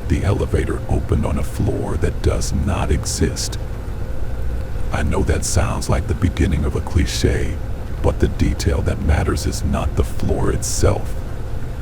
The elevator opened on a floor that does not exist. I know that sounds like the beginning of a cliche, but the detail that matters is not the floor itself.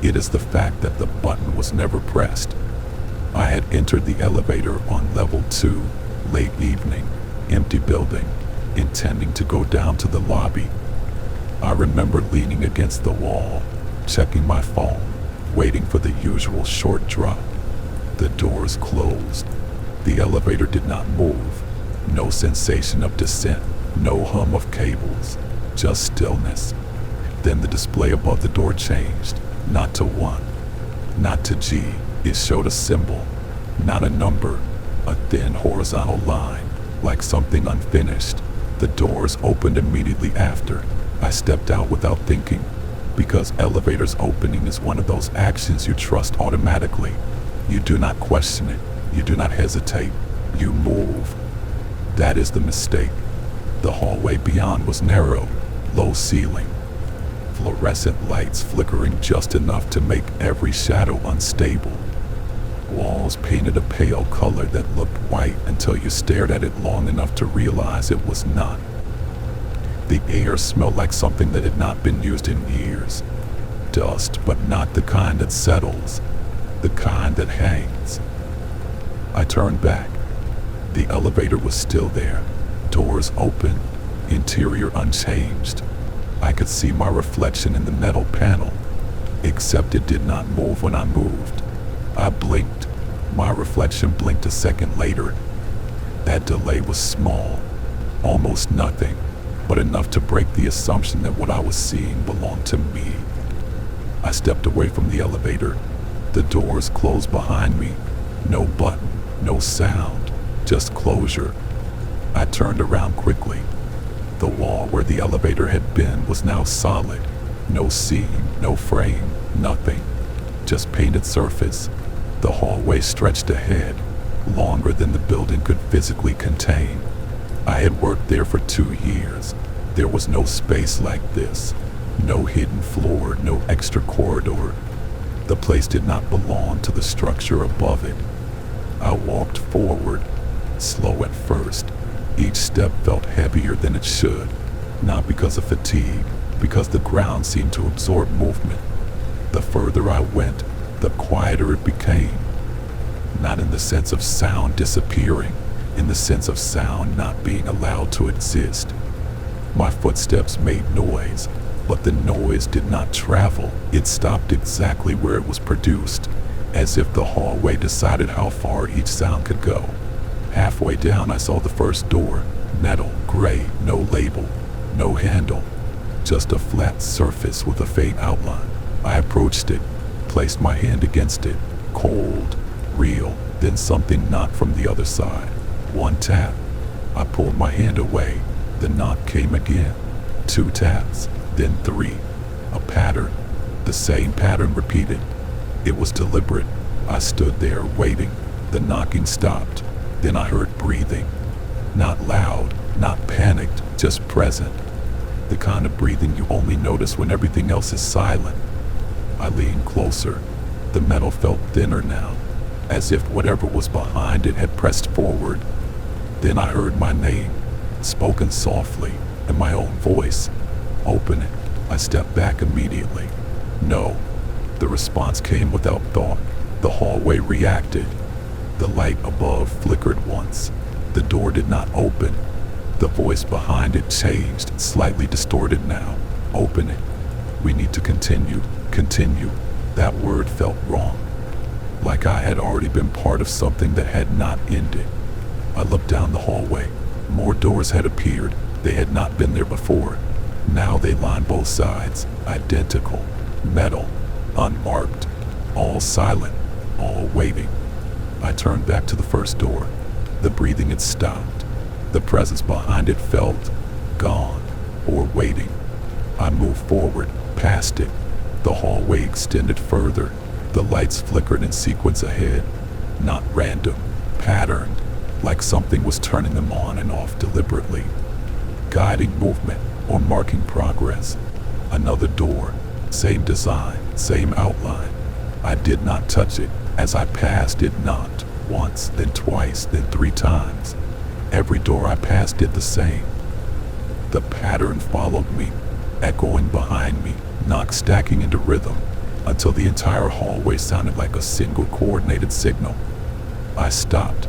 It is the fact that the button was never pressed. I had entered the elevator on level 2, late evening, empty building, intending to go down to the lobby. I remember leaning against the wall, checking my phone, waiting for the usual short drop. The doors closed. The elevator did not move. No sensation of descent, no hum of cables, just stillness. Then the display above the door changed, not to 1, not to G. It showed a symbol, not a number, a thin horizontal line, like something unfinished. The doors opened immediately after. I stepped out without thinking, because elevators opening is one of those actions you trust automatically. You do not question it, you do not hesitate, you move. That is the mistake. The hallway beyond was narrow, low ceiling, fluorescent lights flickering just enough to make every shadow unstable. Walls painted a pale color that looked white until you stared at it long enough to realize it was not. The air smelled like something that had not been used in years. Dust, but not the kind that settles, the kind that hangs. I turned back. The elevator was still there, doors open, interior unchanged. I could see my reflection in the metal panel, except it did not move when I moved. I blinked. My reflection blinked a second later. That delay was small, almost nothing, but enough to break the assumption that what I was seeing belonged to me. I stepped away from the elevator. The doors closed behind me. No button, no sound, just closure. I turned around quickly. The wall where the elevator had been was now solid. No seam, no frame, nothing. Just painted surface. The hallway stretched ahead, longer than the building could physically contain. I had worked there for 2 years. There was no space like this. No hidden floor, no extra corridor. The place did not belong to the structure above it. I walked forward, slow at first. Each step felt heavier than it should, not because of fatigue, because the ground seemed to absorb movement. The further I went, the quieter it became. Not in the sense of sound disappearing, in the sense of sound not being allowed to exist. My footsteps made noise, but the noise did not travel. It stopped exactly where it was produced, as if the hallway decided how far each sound could go. Halfway down, I saw the first door, metal, gray, no label, no handle, just a flat surface with a faint outline. I approached it, placed my hand against it, cold, real, then something knocked from the other side. 1 tap. I pulled my hand away. The knock came again. 2 taps, then 3. A pattern. The same pattern repeated. It was deliberate. I stood there waiting. The knocking stopped. Then I heard breathing. Not loud, not panicked, just present. The kind of breathing you only notice when everything else is silent. I leaned closer. The metal felt thinner now, as if whatever was behind it had pressed forward. Then I heard my name, spoken softly, in my own voice. Open it. I stepped back immediately. No. The response came without thought. The hallway reacted. The light above flickered once. The door did not open. The voice behind it changed, slightly distorted now. Open it. We need to continue. Continue. That word felt wrong. Like I had already been part of something that had not ended. I looked down the hallway. More doors had appeared. They had not been there before. Now they lined both sides, identical, metal, unmarked, all silent, all waiting. I turned back to the first door. The breathing had stopped. The presence behind it felt gone or waiting. I moved forward, past it. The hallway extended further. The lights flickered in sequence ahead, not random, patterned, like something was turning them on and off deliberately, guiding movement or marking progress. Another door, same design, same outline. I did not touch it. As I passed, it knocked once, then twice, then 3 times. Every door I passed did the same. The pattern followed me, echoing behind me, knocks stacking into rhythm, until the entire hallway sounded like a single coordinated signal. I stopped.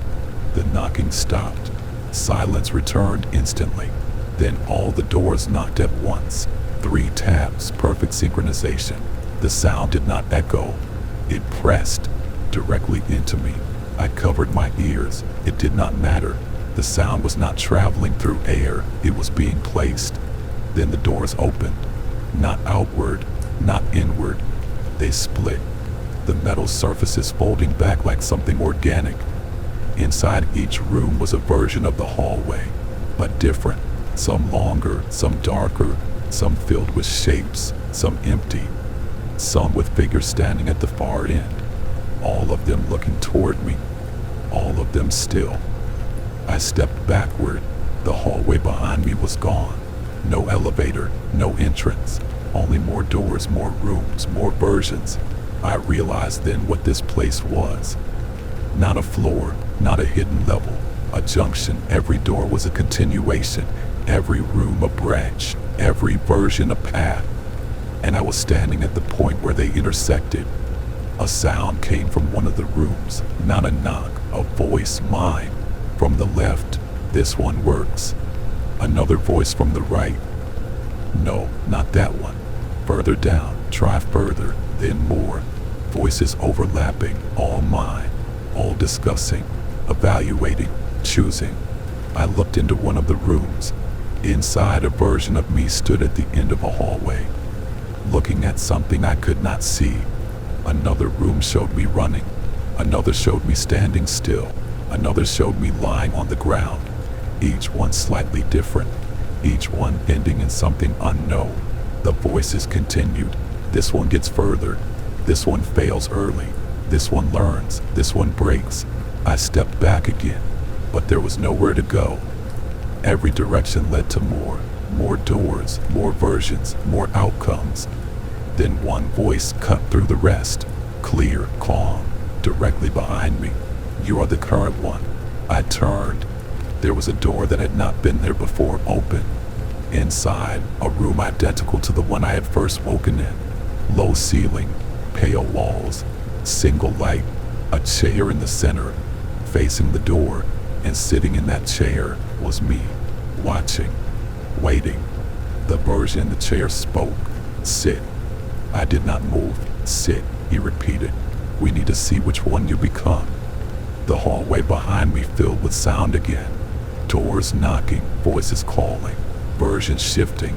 The knocking stopped. Silence returned instantly. Then all the doors knocked at once. 3 taps, perfect synchronization. The sound did not echo. It pressed directly into me. I covered my ears. It did not matter. The sound was not traveling through air. It was being placed. Then the doors opened. Not outward, not inward. They split. The metal surfaces folding back like something organic. Inside each room was a version of the hallway, but different. Some longer, some darker, some filled with shapes, some empty, some with figures standing at the far end. All of them looking toward me. All of them still. I stepped backward. The hallway behind me was gone. No elevator, no entrance. Only more doors, more rooms, more versions. I realized then what this place was. Not a floor, not a hidden level. A junction. Every door was a continuation. Every room a branch. Every version a path. And I was standing at the point where they intersected. A sound came from one of the rooms. Not a knock, a voice, mine. From the left, this one works. Another voice from the right. No, not that one. Further down, try further, then more. Voices overlapping, all mine. All discussing, evaluating, choosing. I looked into one of the rooms. Inside, a version of me stood at the end of a hallway, looking at something I could not see. Another room showed me running. Another showed me standing still. Another showed me lying on the ground. Each one slightly different. Each one ending in something unknown. The voices continued. This one gets further. This one fails early. This one learns. This one breaks. I stepped back again, but there was nowhere to go. Every direction led to more. More doors, more versions, more outcomes. Then one voice cut through the rest. Clear, calm, directly behind me. You are the current one. I turned. There was a door that had not been there before open. Inside, a room identical to the one I had first woken in. Low ceiling, pale walls, single light, a chair in the center, facing the door, and sitting in that chair was me, watching, waiting. The version in the chair spoke. Sit. I did not move. Sit, he repeated. We need to see which one you become. The hallway behind me filled with sound again. Doors knocking, voices calling, versions shifting.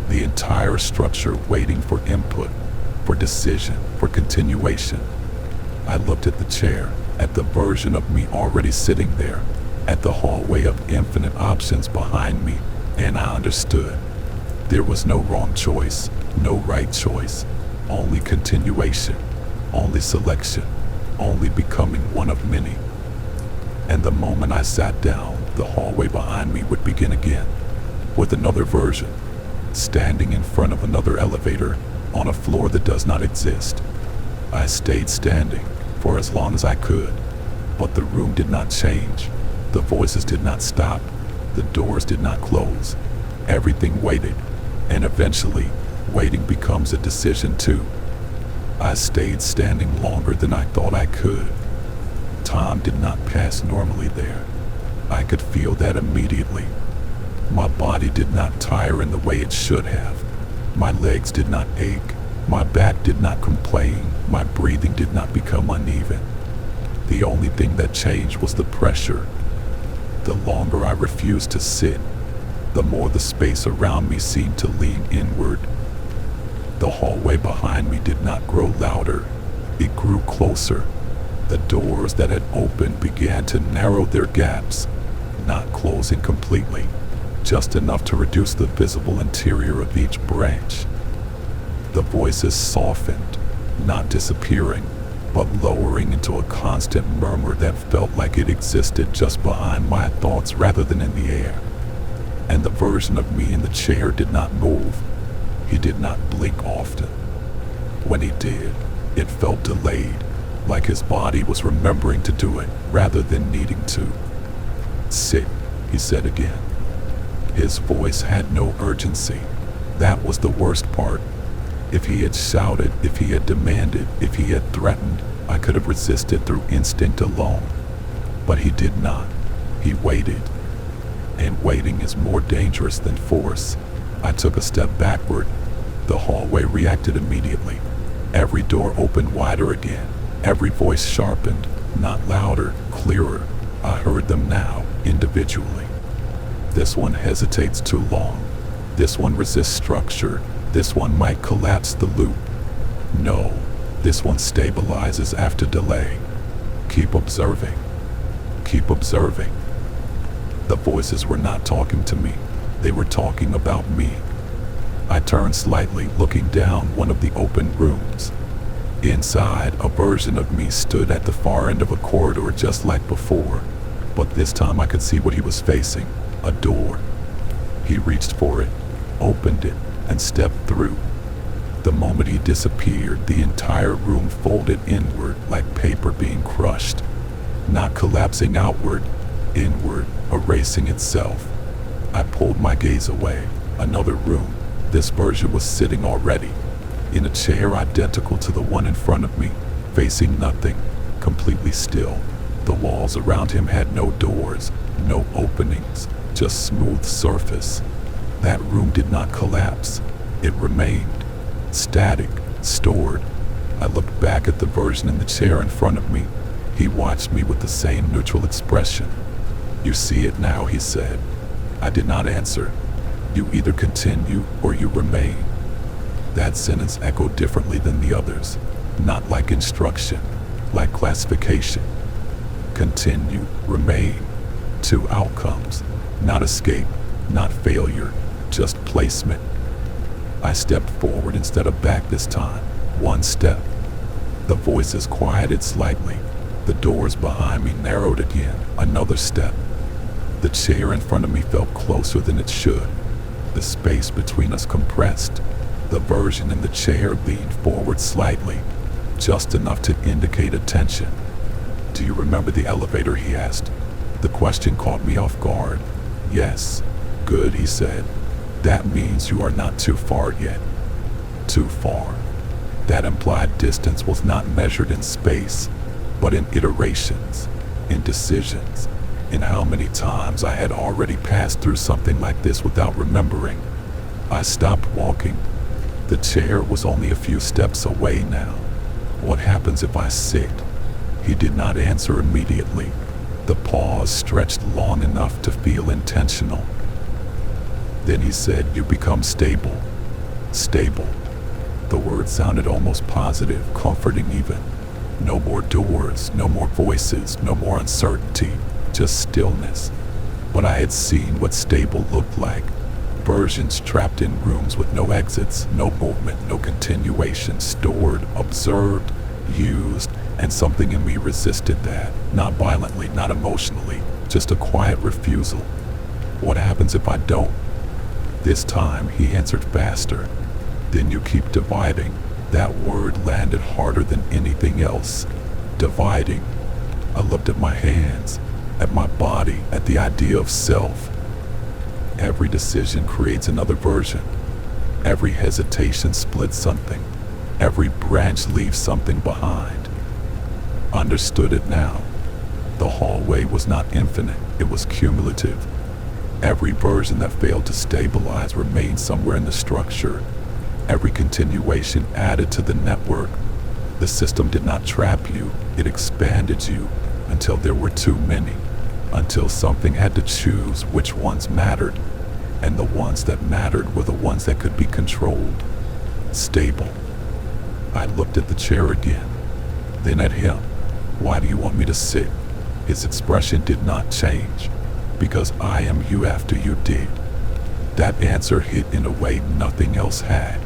The entire structure waiting for input, for decision, for continuation. I looked at the chair, at the version of me already sitting there, at the hallway of infinite options behind me, and I understood. There was no wrong choice, no right choice, only continuation, only selection, only becoming one of many. And the moment I sat down, the hallway behind me would begin again, with another version, standing in front of another elevator on a floor that does not exist. I stayed standing for as long as I could, but the room did not change. The voices did not stop. The doors did not close. Everything waited, and eventually, waiting becomes a decision too. I stayed standing longer than I thought I could. Time did not pass normally there. I could feel that immediately. My body did not tire in the way it should have. My legs did not ache. My back did not complain. My breathing did not become uneven. The only thing that changed was the pressure. The longer I refused to sit, the more the space around me seemed to lean inward. The hallway behind me did not grow louder. It grew closer. The doors that had opened began to narrow their gaps, not closing completely, just enough to reduce the visible interior of each branch. The voices softened, not disappearing, but lowering into a constant murmur that felt like it existed just behind my thoughts rather than in the air. And the version of me in the chair did not move. He did not blink often. When he did, it felt delayed, like his body was remembering to do it rather than needing to. "Sit," he said again. His voice had no urgency. That was the worst part. If he had shouted, if he had demanded, if he had threatened, I could have resisted through instinct alone. But he did not. He waited. And waiting is more dangerous than force. I took a step backward. The hallway reacted immediately. Every door opened wider again. Every voice sharpened, not louder, clearer. I heard them now, individually. This one hesitates too long. This one resists structure. This one might collapse the loop. No, this one stabilizes after delay. Keep observing. Keep observing. The voices were not talking to me. They were talking about me. I turned slightly, looking down one of the open rooms. Inside, a version of me stood at the far end of a corridor just like before, but this time I could see what he was facing, a door. He reached for it, opened it, and stepped through. The moment he disappeared, the entire room folded inward like paper being crushed, not collapsing outward, inward, erasing itself. I pulled my gaze away. Another room. This version was sitting already, in a chair identical to the one in front of me, facing nothing, completely still. The walls around him had no doors, no openings, just smooth surface. That room did not collapse. It remained, static, stored. I looked back at the version in the chair in front of me. He watched me with the same neutral expression. "You see it now," he said. I did not answer. "You either continue or you remain." That sentence echoed differently than the others, not like instruction, like classification. Continue, remain. Two outcomes, not escape, not failure, just placement. I stepped forward instead of back this time, one step. The voices quieted slightly. The doors behind me narrowed again, another step. The chair in front of me felt closer than it should. The space between us compressed. The version in the chair leaned forward slightly, just enough to indicate attention. "Do you remember the elevator?" he asked. The question caught me off guard. "Yes." "Good," he said. "That means you are not too far yet." Too far. That implied distance was not measured in space, but in iterations, in decisions, in how many times I had already passed through something like this without remembering. I stopped walking. The chair was only a few steps away now. What happens if I sit? He did not answer immediately. The pause stretched long enough to feel intentional. Then he said, "You become stable." Stable. The word sounded almost positive, comforting even. No more doors, no more voices, no more uncertainty, just stillness. But I had seen what stable looked like. Versions trapped in rooms with no exits, no movement, no continuation, stored, observed, used, and something in me resisted that. Not violently, not emotionally, just a quiet refusal. What happens if I don't? This time, he answered faster. "Then you keep dividing." That word landed harder than anything else. Dividing. I looked at my hands, at my body, at the idea of self. Every decision creates another version. Every hesitation splits something. Every branch leaves something behind. Understood it now. The hallway was not infinite, it was cumulative. Every version that failed to stabilize remained somewhere in the structure. Every continuation added to the network. The system did not trap you, it expanded you until there were too many, until something had to choose which ones mattered, and the ones that mattered were the ones that could be controlled. Stable. I looked at the chair again, then at him. "Why do you want me to sit?" His expression did not change. "Because I am you after you did." That answer hit in a way nothing else had.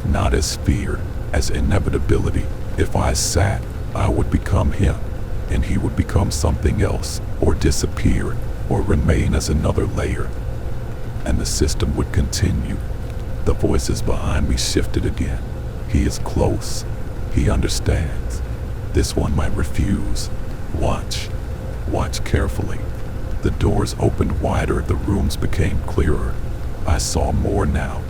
Not as fear, as inevitability. If I sat, I would become him, and he would become something else, or disappear, or remain as another layer. And the system would continue. The voices behind me shifted again. "He is close. He understands." This one might refuse. Watch. Watch carefully. The doors opened wider, the rooms became clearer. I saw more now.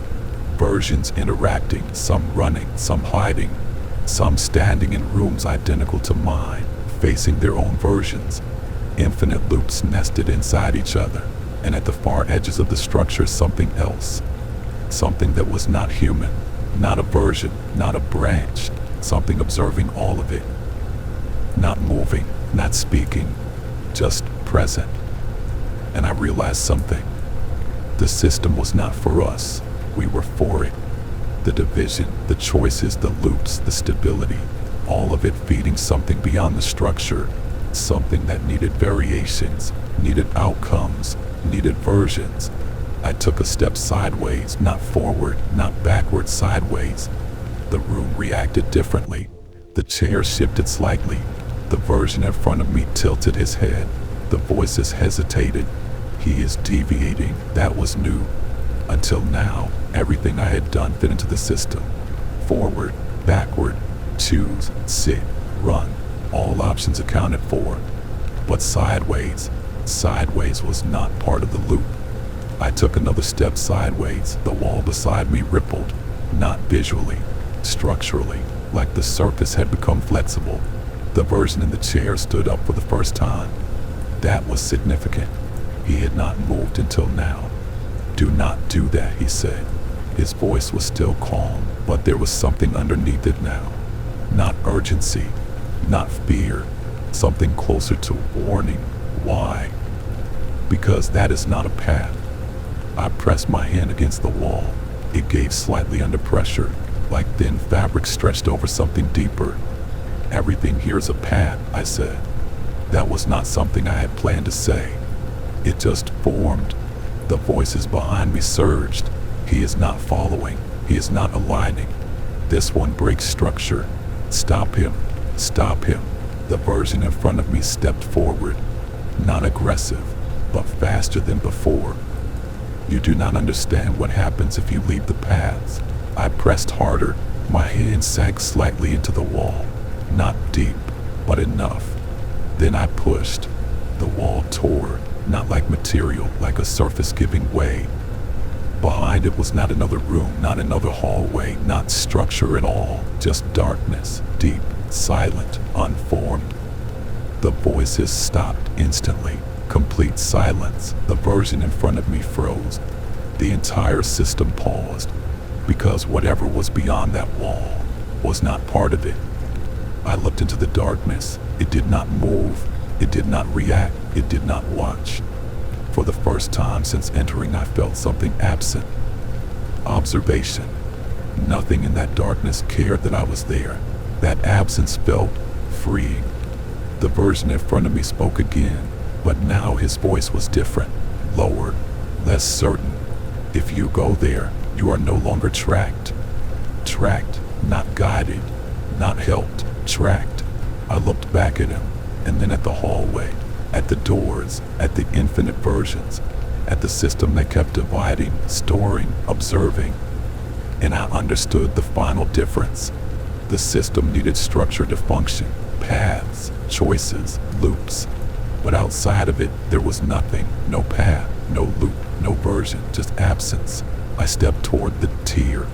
Versions interacting, some running, some hiding, some standing in rooms identical to mine, facing their own versions. Infinite loops nested inside each other, and at the far edges of the structure something else. Something that was not human, not a version, not a branch, something observing all of it. Not moving, not speaking, just present. And I realized something. The system was not for us. We were for it. The division, the choices, the loops, the stability, all of it feeding something beyond the structure, something that needed variations, needed outcomes, needed versions. I took a step sideways, not forward, not backward, sideways. The room reacted differently. The chair shifted slightly. The version in front of me tilted his head. The voices hesitated. He is deviating. That was new. Until now, everything I had done fit into the system. Forward, backward, choose, sit, run. All options accounted for. But sideways was not part of the loop. I took another step sideways. The wall beside me rippled, not visually, structurally, like the surface had become flexible. The version in the chair stood up for the first time. That was significant. He had not moved until now. Do not do that, he said. His voice was still calm, but there was something underneath it now. Not urgency, not fear, something closer to warning. Why? Because that is not a path. I pressed my hand against the wall. It gave slightly under pressure, like thin fabric stretched over something deeper. Everything here is a path, I said. That was not something I had planned to say. It just formed. The voices behind me surged. He is not following. He is not aligning. This one breaks structure. Stop him. Stop him. The version in front of me stepped forward. Not aggressive, but faster than before. You do not understand what happens if you leave the paths. I pressed harder. My hand sank slightly into the wall. Not deep, but enough. Then I pushed. The wall tore, not like material, like a surface giving way. Behind it was not another room, not another hallway, not structure at all, just darkness, deep, silent, unformed. The voices stopped instantly. Complete silence. The version in front of me froze. The entire system paused, because whatever was beyond that wall was not part of it. I looked into the darkness. It did not move. It did not react. It did not watch. For the first time since entering, I felt something absent. Observation. Nothing in that darkness cared that I was there. That absence felt freeing. The version in front of me spoke again, but now his voice was different, lower, less certain. If you go there, you are no longer tracked. Tracked, not guided, not helped, tracked. I looked back at him, and then at the hallway, at the doors, at the infinite versions, at the system that kept dividing, storing, observing. And I understood the final difference. The system needed structure to function, paths, choices, loops. But outside of it, there was nothing, no path, no loop, no version, just absence. I stepped toward the tier.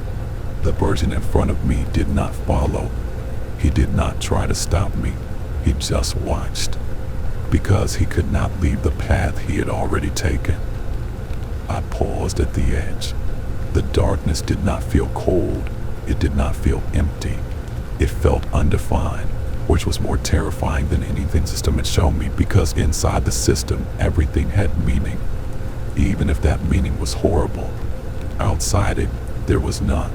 The version in front of me did not follow. He did not try to stop me. He just watched. Because he could not leave the path he had already taken. I paused at the edge. The darkness did not feel cold. It did not feel empty. It felt undefined, which was more terrifying than anything the system had shown me, because inside the system, everything had meaning. Even if that meaning was horrible. Outside it, there was none.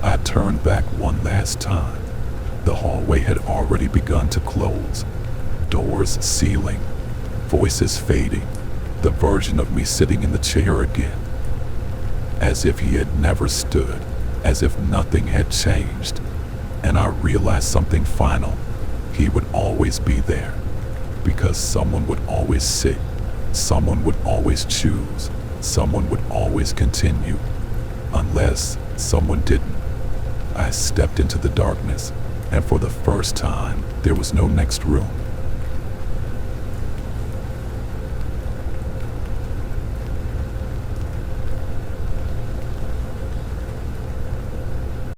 I turned back one last time. The hallway had already begun to close. Doors sealing. Voices fading. The version of me sitting in the chair again. As if he had never stood. As if nothing had changed. And I realized something final. He would always be there. Because someone would always sit. Someone would always choose. Someone would always continue. Unless someone didn't. I stepped into the darkness, and for the first time, there was no next room.